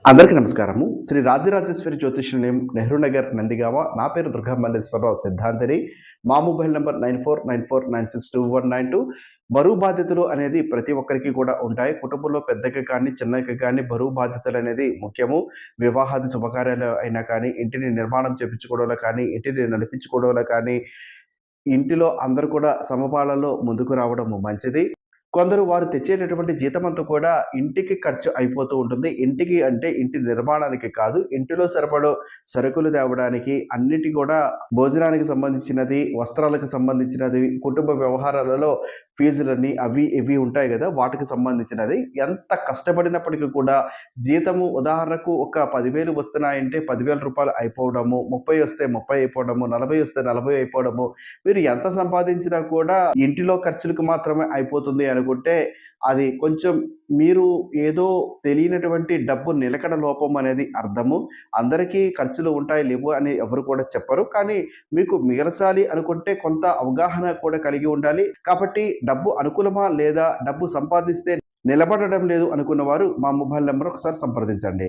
అందరికీ నమస్కారము. శ్రీ రాజరాజేశ్వరి జ్యోతిష్యాలయం, నెహ్రూ నగర్, నందిగామ. నా పేరు దుర్గామల్లేశ్వరరావు సిద్ధాంతిని. మా మొబైల్ నంబర్ 9494962192. బరువు బాధ్యతలు అనేది ప్రతి ఒక్కరికి కూడా ఉంటాయి. కుటుంబంలో పెద్దకి కానీ, చిన్నకి కానీ బరువు బాధ్యతలనేది ముఖ్యము. వివాహాది శుభకార్యాలు అయినా కానీ, ఇంటిని నిర్మాణం చేపించుకోవడంలో కానీ, ఇంటిని నడిపించుకోవడంలో కానీ, ఇంటిలో అందరూ కూడా సమపాలలో ముందుకు రావడం మంచిది. కొందరు వారు తెచ్చేటటువంటి జీతమంతా కూడా ఇంటికి ఖర్చు అయిపోతూ ఉంటుంది. ఇంటికి అంటే ఇంటి నిర్మాణానికి కాదు. ఇంటిలో సరిపడో సరుకులు తేవడానికి, అన్నిటి కూడా భోజనానికి సంబంధించినది, వస్త్రాలకు సంబంధించినది, కుటుంబ వ్యవహారాలలో ఫీజులని అవి ఇవి ఉంటాయి గదా! వాటికి సంబంధించినది. ఎంత కష్టపడినప్పటికి కూడా జీతము ఉదాహరణకు ఒక 10,000 వస్తున్నాయంటే రూ. 10,000 అయిపోవడము, 30 వస్తే 30 అయిపోవడము, 40 వస్తే 40 అయిపోవడము. మీరు ఎంత సంపాదించినా కూడా ఇంటిలో ఖర్చులకు మాత్రమే అయిపోతుంది అనుకుంటే, అది కొంచెం మీరు ఏదో తెలియనటువంటి డబ్బు నిలకడ లోపం అనేది అర్థము. అందరికీ ఖర్చులు ఉంటాయి, లేవు అని ఎవరు కూడా చెప్పరు. కానీ మీకు మిగల్చాలి అనుకుంటే కొంత అవగాహన కూడా కలిగి ఉండాలి. కాబట్టి డబ్బు అనుకూలమా? లేదా డబ్బు సంపాదిస్తే నిలబడడం లేదు అనుకున్న వారు మా మొబైల్ నంబర్ ఒకసారి సంప్రదించండి.